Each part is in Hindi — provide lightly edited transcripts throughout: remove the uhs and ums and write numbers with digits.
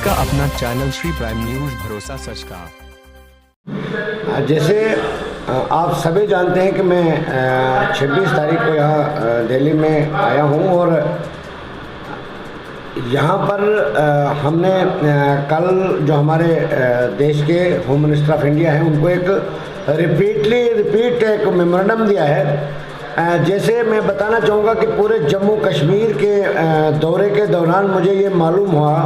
आपका अपना चैनल श्री प्राइम न्यूज, भरोसा सच का। जैसे आप सभी जानते हैं कि मैं 26 तारीख को यहाँ दिल्ली में आया हूँ और यहाँ पर हमने कल जो हमारे देश के होम मिनिस्टर ऑफ इंडिया हैं उनको एक रिपीट एक मेमोरेंडम दिया है। जैसे मैं बताना चाहूँगा कि पूरे जम्मू कश्मीर के दौरे के दौरान मुझे ये मालूम हुआ,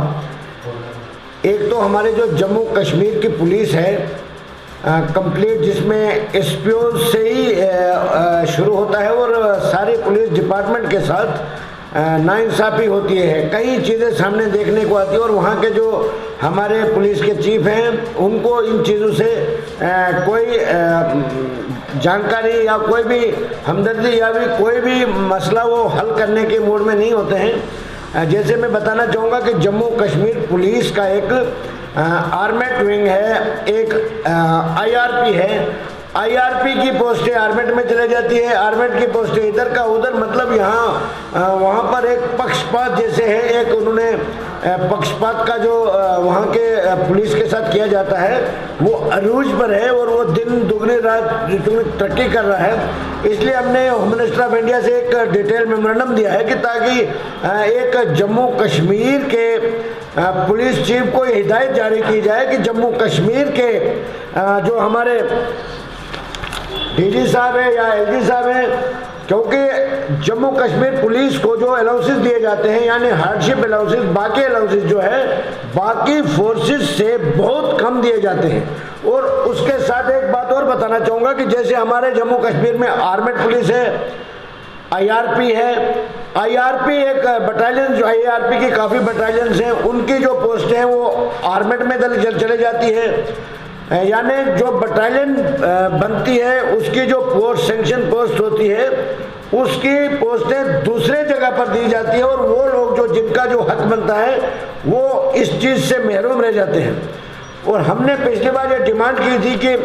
एक तो हमारे जो जम्मू कश्मीर की पुलिस है कंप्लीट, जिसमें एसपीओ से ही शुरू होता है और सारी पुलिस डिपार्टमेंट के साथ नाइंसाफ़ी होती है। कई चीज़ें सामने देखने को आती है और वहाँ के जो हमारे पुलिस के चीफ हैं उनको इन चीज़ों से कोई जानकारी या कोई भी हमदर्दी या भी कोई भी मसला वो हल करने के मूड में नहीं होते हैं। जैसे मैं बताना चाहूँगा कि जम्मू कश्मीर पुलिस का एक आर्मेड विंग है, एक आईआरपी है। आईआरपी की पोस्टें आर्मेड में चले जाती है, आर्मेड की पोस्टें इधर का उधर, मतलब यहाँ वहाँ पर एक पक्षपात जैसे है, एक उन्होंने पक्षपात का जो वहाँ के पुलिस के साथ किया जाता है वो अरूज पर है और वो दिन दुगनी रात तरक्की कर रहा है। इसलिए हमने होम मिनिस्टर ऑफ इंडिया से एक डिटेल मेमोरेंडम दिया है कि ताकि एक जम्मू कश्मीर के पुलिस चीफ को हिदायत जारी की जाए कि जम्मू कश्मीर के जो हमारे डीजी साहब है या एलजी साहब हैं, क्योंकि जम्मू कश्मीर पुलिस को जो अलाउंसेस दिए जाते हैं यानी हार्डशिप अलाउंसेस, बाकी अलाउंसेस जो है बाकी फोर्सेस से बहुत कम दिए जाते हैं। और उसके साथ एक बात और बताना चाहूँगा कि जैसे हमारे जम्मू कश्मीर में आर्मेड पुलिस है, आईआरपी है, आईआरपी एक बटालियन, जो आईआरपी की काफ़ी बटालियंस हैं उनकी जो पोस्ट हैं वो आर्मेड में चले जाती है। यानी जो बटालियन बनती है उसकी जो पोस्ट सेंक्शन पोस्ट होती है उसकी पोस्टें दूसरे जगह पर दी जाती है और वो लोग जो जिनका जो हक बनता है वो इस चीज़ से महरूम रह जाते हैं। और हमने पिछली बार ये डिमांड की थी कि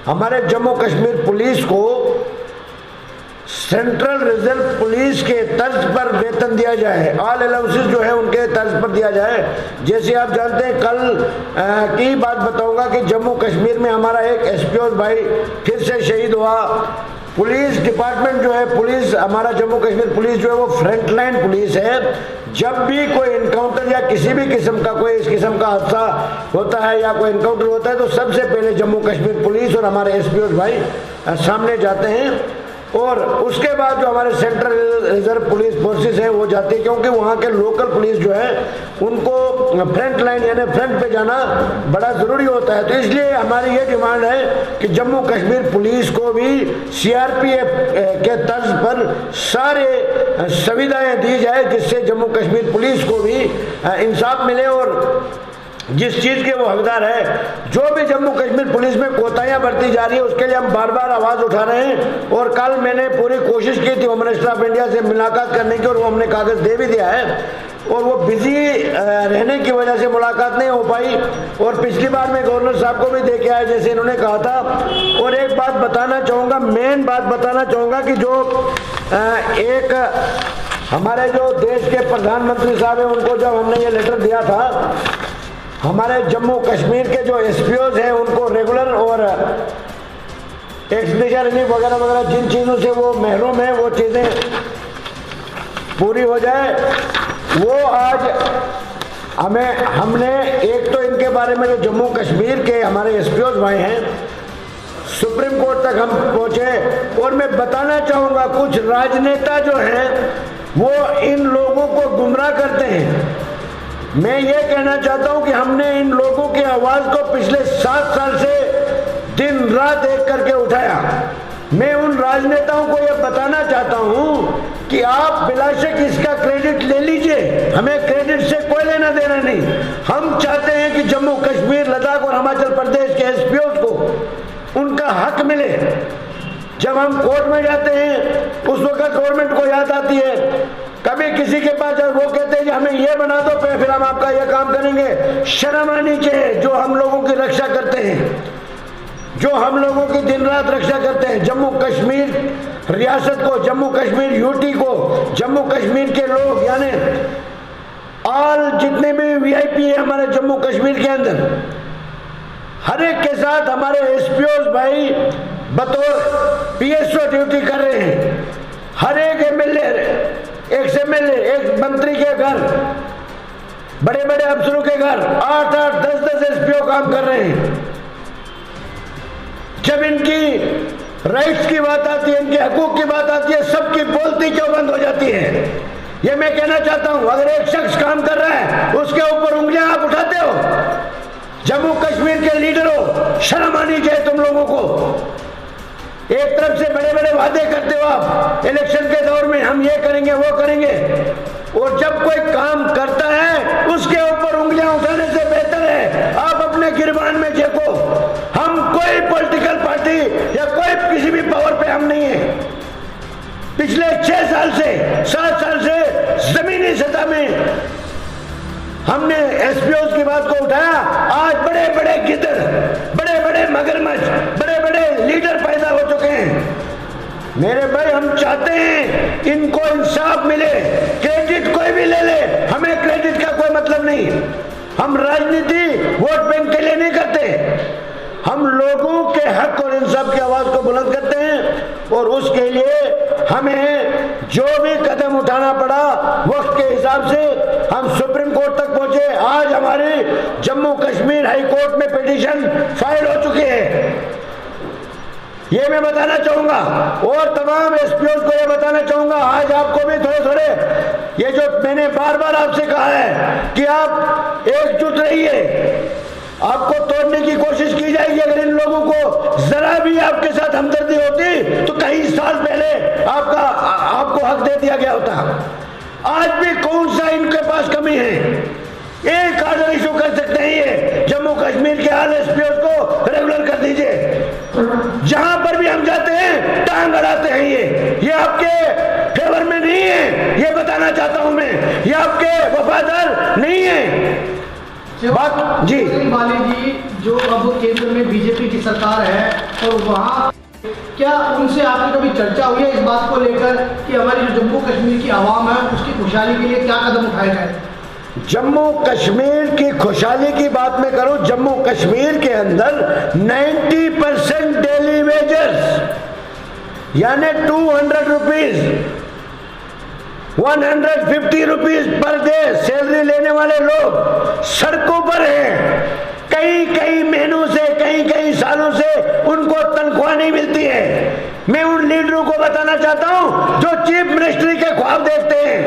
हमारे जम्मू कश्मीर पुलिस को सेंट्रल रिजर्व पुलिस के तर्ज पर वेतन दिया जाए, ऑल अलाउंसेस जो है उनके तर्ज पर दिया जाए। जैसे आप जानते हैं कल की बात बताऊंगा कि जम्मू कश्मीर में हमारा एक एसपीओ भाई फिर से शहीद हुआ। पुलिस डिपार्टमेंट जो है, पुलिस हमारा जम्मू कश्मीर पुलिस जो है वो फ्रंट लाइन पुलिस है। जब भी कोई इनकाउंटर या किसी भी किस्म का कोई इस किस्म का हादसा होता है या कोई इनकाउंटर होता है तो सबसे पहले जम्मू कश्मीर पुलिस और हमारे एसपीओ भाई सामने जाते हैं और उसके बाद जो हमारे सेंट्रल रिजर्व पुलिस फोर्सेस हैं वो जाती है, क्योंकि वहाँ के लोकल पुलिस जो है उनको फ्रंट लाइन यानी फ्रंट पे जाना बड़ा ज़रूरी होता है। तो इसलिए हमारी ये डिमांड है कि जम्मू कश्मीर पुलिस को भी सीआरपीएफ के तर्ज पर सारे सुविधाएं दी जाए जिससे जम्मू कश्मीर पुलिस को भी इंसाफ मिले और जिस चीज़ के वो हकदार है। जो भी जम्मू कश्मीर पुलिस में कोताहियां बरती जा रही है उसके लिए हम बार बार आवाज़ उठा रहे हैं और कल मैंने पूरी कोशिश की थी होम मिनिस्टर ऑफ इंडिया से मुलाकात करने की और वो हमने कागज़ दे भी दिया है और वो बिजी रहने की वजह से मुलाकात नहीं हो पाई। और पिछली बार मैं गवर्नर साहब को भी दे के आया जैसे इन्होंने कहा था। और एक बात बताना चाहूँगा, मेन बात बताना चाहूँगा कि जो एक हमारे जो देश के प्रधानमंत्री साहब हैं उनको जब हमने ये लेटर दिया था, हमारे जम्मू कश्मीर के जो एसपीओज हैं उनको रेगुलर और एक्सपेंडिचर रिलीफ वगैरह वगैरह जिन चीज़ों से वो महरूम है वो चीज़ें पूरी हो जाए। वो आज हमने एक तो इनके बारे में जो जम्मू कश्मीर के हमारे एसपीओज भाई हैं सुप्रीम कोर्ट तक हम पहुँचे। और मैं बताना चाहूँगा कुछ राजनेता जो हैं वो इन लोगों को गुमराह करते हैं। मैं ये कहना चाहता हूं कि हमने इन लोगों की आवाज़ को पिछले 7 साल से दिन रात एक करके उठाया। मैं उन राजनेताओं को यह बताना चाहता हूं कि आप बिलाशक इसका क्रेडिट ले लीजिए, हमें क्रेडिट से कोई लेना देना नहीं। हम चाहते हैं कि जम्मू कश्मीर, लद्दाख और हिमाचल प्रदेश के एसपीओ को उनका हक मिले। जब हम कोर्ट में जाते हैं उस वक्त गवर्नमेंट को याद आती है, कभी किसी के पास जब वो कहते हैं कि हमें ये बना दो फिर हम आपका ये काम करेंगे। शर्म आनी चाहिए जो हम लोगों की रक्षा करते हैं, जो हम लोगों की दिन रात रक्षा करते हैं। जम्मू कश्मीर रियासत को, जम्मू कश्मीर यूटी को, जम्मू कश्मीर के लोग यानी ऑल जितने भी वीआईपी है हमारे जम्मू कश्मीर के अंदर। हर एक के साथ हमारे एसपीओ भाई बतौर पीएसओ ड्यूटी कर रहे हैं। हर एक एमएलए, एक एमएलए, एक मंत्री के घर, बड़े बड़े अफसरों के घर 8-8, 10-10 एसपीओ काम कर रहे हैं। जब इनकी राइट्स की बात आती है, इनके हकूक की बात आती है, सबकी बोलती क्यों बंद हो जाती है? ये मैं कहना चाहता हूं। अगर एक शख्स काम कर रहा है उसके ऊपर उंगलियां आप उठाते हो। जम्मू कश्मीर के लीडर हो, शर्म आनी चाहिए तुम लोगों को। एक तरफ से बड़े बड़े वादे करते हो आप इलेक्शन के दौर में, हम ये करेंगे वो करेंगे, और जब कोई काम करता है उसके ऊपर उंगलियां उठाने से बेहतर है आप अपने गिरबान में देखो। हम कोई पॉलिटिकल पार्टी या कोई किसी भी पावर पे हम नहीं है। पिछले 6 साल से 7 साल से जमीनी सतह में हमने एसपीओ की बात को उठाया। आज बड़े बड़े गिद्दड़, बड़े बड़े मगरमच्छ, बड़े बड़े लीडर पैदा हो चुके हैं। मेरे भाई, हम चाहते हैं इनको इंसाफ मिले। क्रेडिट कोई भी ले ले, हमें क्रेडिट का कोई मतलब नहीं। हम राजनीति वोट बैंक के लिए नहीं करते। हम लोगों के हक और इंसाफ की आवाज को बुलंद करते हैं, और उसके लिए हमें जो भी कदम उठाना पड़ा वक्त के हिसाब से हम सुप्रीम कोर्ट तक पहुंचे। आज हमारी जम्मू कश्मीर हाई कोर्ट में पिटीशन फाइल हो चुकी है। ये मैं बताना चाहूंगा, और तमाम एसपीओ को ये बताना चाहूंगा। आज आपको भी थोड़े थोड़े, ये जो मैंने बार बार आपसे कहा है कि आप एकजुट रहिए, आपको तोड़ने की कोशिश की जाएगी। अगर इन लोगों को जरा भी आपके साथ हमदर्दी होती तो कई साल पहले आपको हक दे दिया गया होता। आज भी कौन सा इनके पास कमी है? एक ऑर्डर इशू कर सकते हैं ये, जम्मू कश्मीर के हाल एसपीओ को रेगुलर कर दीजिए। जहां पर भी हम जाते हैं टांग अड़ाते हैं। ये आपके फेवर में नहीं है, ये बताना चाहता हूं मैं। ये आपके वफादार नहीं है। बात जी बाली जी, जो अब केंद्र में बीजेपी की सरकार है, और वहाँ क्या उनसे आपकी कभी चर्चा हुई है इस बात को लेकर कि हमारी जो जम्मू कश्मीर की आवाम है उसकी खुशहाली के लिए क्या कदम उठाए जाए? जम्मू कश्मीर की खुशहाली की बात मैं करूं, जम्मू कश्मीर के अंदर 90% डेली वेजर्स यानी 200 rupees, 150 rupees per day salary लेने वाले लोग सड़कों पर हैं। कई महीनों से, कई सालों से उनको तनख्वाह नहीं मिलती है। मैं उन लीडरों को बताना चाहता हूं जो चीफ मिनिस्ट्री के ख्वाब देखते हैं।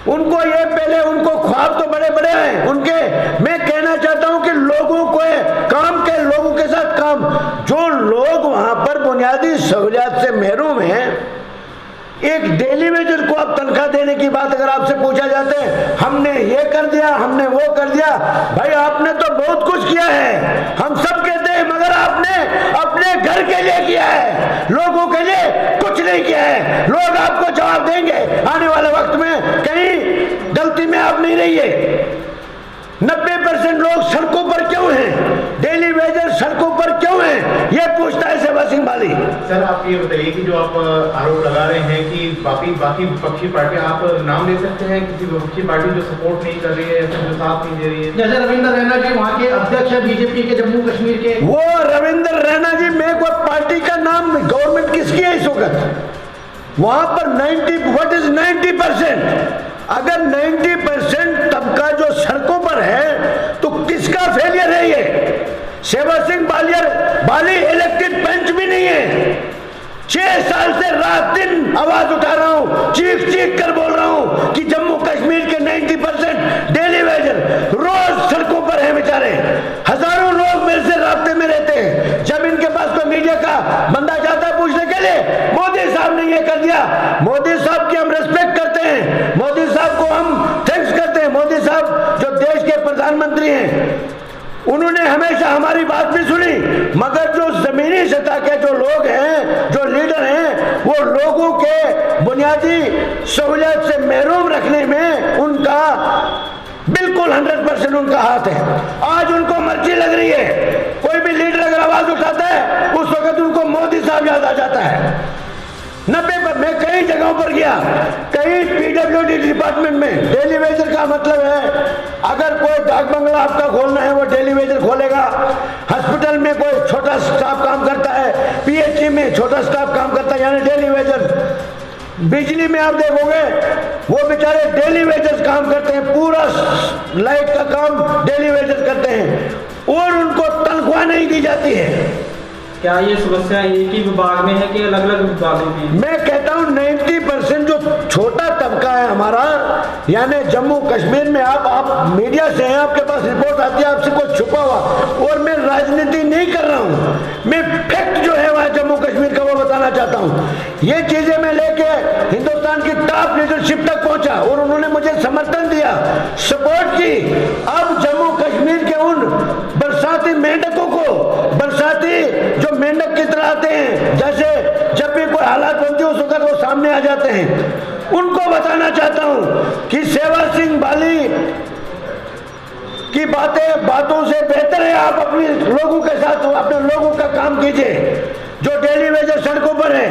उनको ये पहले, उनको ख्वाब तो बड़े बड़े हैं उनके। मैं कहना चाहता हूं कि लोगों को काम के, लोगों के साथ काम। जो लोग वहां पर बुनियादी सहूलियत से महरूम हैं, एक डेली वेजर को आप तनख्वाह देने की बात अगर आपसे पूछा जाता है, हमने ये कर दिया, हमने वो कर दिया। भाई आपने तो बहुत कुछ किया है, हम सब कहते हैं, मगर आपने अपने घर के लिए किया है, लोगों के लिए कुछ नहीं किया है। लोग आपको जवाब देंगे आने वाले वक्त में। कहीं गलती में आप नहीं रहिए। 90% लोग सड़कों पर क्यों हैं? डेली वेजर सड़कों पर क्यों हैं? ये पूछता है शहबाज सिंह बाली। सर, आप ये बताइए कि जो आप आरोप लगा रहे हैं कि बाकी विपक्षी पार्टी, आप नाम ले सकते हैं किसी विपक्षी पार्टी जो सपोर्ट नहीं कर रही है या जो साथ नहीं दे रही है? जैसे रविंद्र रैना जी वहाँ के अध्यक्ष है बीजेपी के जम्मू कश्मीर के। वो रविंद्र रैना जी, मेरे को पार्टी का नाम, गवर्नमेंट किसकी है इस वक्त? वहां पर 90% अगर 90% तबका जो सड़कों पर है तो किसका फेलियर है ये? शहबाज सिंह बाली इलेक्टेड पंच भी नहीं है। 6 साल से रात दिन आवाज उठा रहा हूं, चीख कर बोल रहा हूं कि जम्मू कश्मीर के 90% डेली वेजर रोज सड़कों पर है बेचारे। हजारों लोग मेरे से रास्ते में रहते हैं। जब इनके पास कोई मीडिया का बंदा जाता है पूछने के लिए, मोदी साहब ने ये कर दिया। मोदी साहब की हम रिस्पेक्ट करते हैं, मोदी साहब को हम थैंक्स करते हैं। मोदी साहब जो देश के प्रधानमंत्री हैं, उन्होंने हमेशा हमारी बात भी सुनी, मगर जो जमीनी सतह के जो लोग हैं, जो लीडर हैं, वो लोगों के बुनियादी सहूलियत से महरूम रखने में उनका बिल्कुल 100% उनका हाथ है। आज उनको मर्जी लग रही है, कोई भी लीडर अगर आवाज उठाता है उस वक्त उनको मोदी साहब याद आ जाता है। 90 पर मैं कई जगहों पर गया, कई पीडब्ल्यूडी डिपार्टमेंट में डेली वेजर का मतलब है, अगर कोई डाक बंगला आपका खोलना है वो डेली वेजर खोलेगा, हॉस्पिटल में कोई छोटा स्टाफ काम करता है, पीएचई में छोटा स्टाफ काम करता है यानी डेली वेजर, बिजली में आप देखोगे वो बेचारे डेली वेजर्स काम करते हैं, पूरा लाइट का काम डेली वेजर्स करते हैं और उनको तनख्वाह नहीं दी जाती है। क्या ये समस्या एक ही विभाग में है कि अलग अलग विभागों में? मैं कहता हूँ 90% जो छोटा तबका है हमारा, यानी जम्मू कश्मीर में, आप मीडिया से हैं, आपके पास रिपोर्ट आती है, आपसे कुछ छुपा हुआ, और मैं राजनीति नहीं कर रहा हूँ, मैं फैक्ट जो है वहाँ जम्मू कश्मीर का वो बताना चाहता हूँ। ये चीजें मैं लेके हिंदुस्तान की टॉप लीडरशिप तक पहुंचा और उन्होंने मुझे समर्थन दिया, सपोर्ट की। अब जम्मू कश्मीर के उन बरसाती मेंढकों को, बरसाती जो मेंढक की तरह आते हैं, जैसे जब भी कोई हालात बनती है उस वक्त वो सामने आ जाते हैं, उनको बताना चाहता हूं कि सेवा सिंह बाली की बातों से बेहतर है आप अपने लोगों के साथ अपने लोगों का काम कीजिए जो डेली वेजर सड़कों पर है।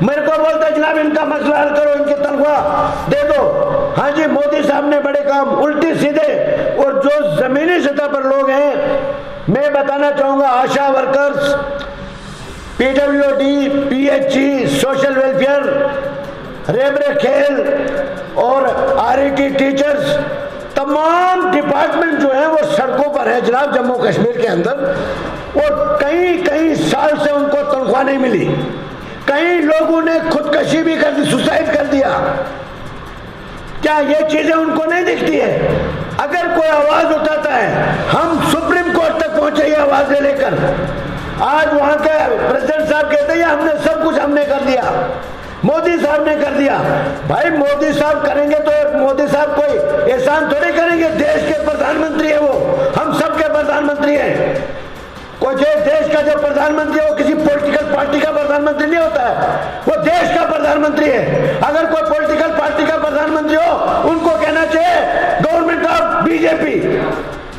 मेरे को बोलते हैं जनाब इनका मसला हल करो, इनकी तनख्वाह दे दो। हाँ जी, मोदी साहब ने बड़े काम उल्टे सीधे, और जो जमीनी सतह पर लोग हैं मैं बताना चाहूंगा, ASHA workers, PWD, PHE, social welfare, रेबरे खेल और आरईटी टीचर्स, तमाम डिपार्टमेंट जो है वो सड़कों पर है जनाब जम्मू कश्मीर के अंदर, और कई साल से उनको तनख्वाह नहीं मिली। कई लोगों ने खुदकशी भी कर दी, सुसाइड कर दिया। क्या ये चीजें उनको नहीं दिखती है? अगर कोई आवाज उठाता है, हम सुप्रीम कोर्ट तक पहुंचे ये आवाजें लेकर। आज वहां के प्रेसिडेंट साहब कहते हैं हमने सब कुछ हमने कर दिया, मोदी साहब ने कर दिया। भाई मोदी साहब करेंगे तो मोदी साहब कोई एहसान थोड़े करेंगे, देश के प्रधानमंत्री है वो, हम सबके प्रधानमंत्री हैं। कोई देश का जो प्रधानमंत्री है वो किसी पॉलिटिकल पार्टी का प्रधानमंत्री नहीं होता है, वो देश का प्रधानमंत्री है। अगर कोई पॉलिटिकल पार्टी का प्रधानमंत्री हो उनको कहना चाहिए गवर्नमेंट ऑफ बीजेपी,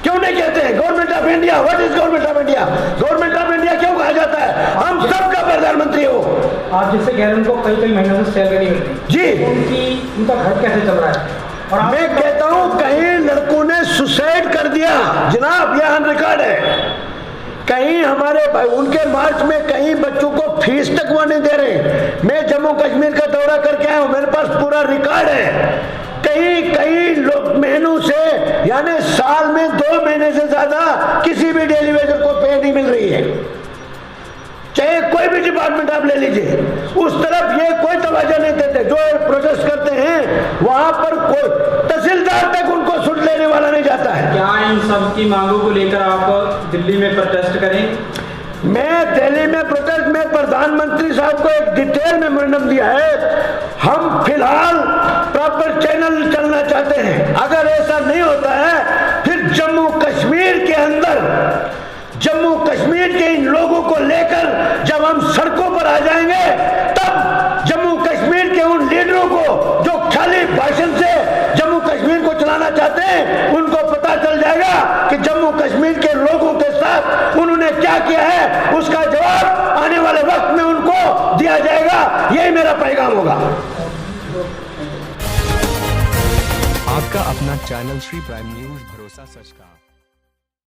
क्यों नहीं कहते हैं government of India? What is government of India? Government of India क्यों कहा जाता है? हम सबका प्रधानमंत्री हो। आप जिससे कह रहे हैं उनको कई महीनों से सैलरी नहीं मिलती जी, उनका घर कैसे चल रहा है? और मैं कहता हूं कई लड़कों ने सुसाइड कर दिया जनाब, यह ऑन रिकॉर्ड है। कहीं हमारे भाई उनके मार्च में कई बच्चों को फीस तक वो नहीं दे रहे। मैं जम्मू कश्मीर का दौरा करके आया हूं, मेरे पास पूरा रिकॉर्ड है। कई लोग महीनों से, यानी साल में 2 महीने से ज्यादा किसी भी डेली वेजर को पे नहीं मिल रही है, चाहे कोई भी डिपार्टमेंट आप ले लीजिए। उस तरफ ये कोई तवज्जो नहीं देते, जो प्रोटेस्ट करते हैं वहां पर कोई तहसीलदार तक उनको सुन लेने वाला नहीं जाता है। क्या इन सब की मांगों को लेकर आप दिल्ली में प्रोटेस्ट करें? मैं दिल्ली में प्रोटेस्ट में प्रधानमंत्री साहब को एक डिटेल मेमोरेंडम दिया है। हम फिलहाल प्रॉपर चैनल चलना चाहते हैं। अगर ऐसा नहीं होता है फिर जम्मू कश्मीर के अंदर, जम्मू कश्मीर के इन लोगों को लेकर जब हम सड़कों पर आ जाएंगे, तब जम्मू कश्मीर के उन लीडरों को जो खाली भाषण से जम्मू कश्मीर को चलाना चाहते हैं, उनको पता चल जाएगा कि जम्मू कश्मीर के लोगों के साथ उन्होंने क्या किया है। उसका जवाब आने वाले वक्त में उनको दिया जाएगा। यही मेरा पैगाम होगा। आपका अपना चैनल श्री प्राइम न्यूज भरोसा सच का।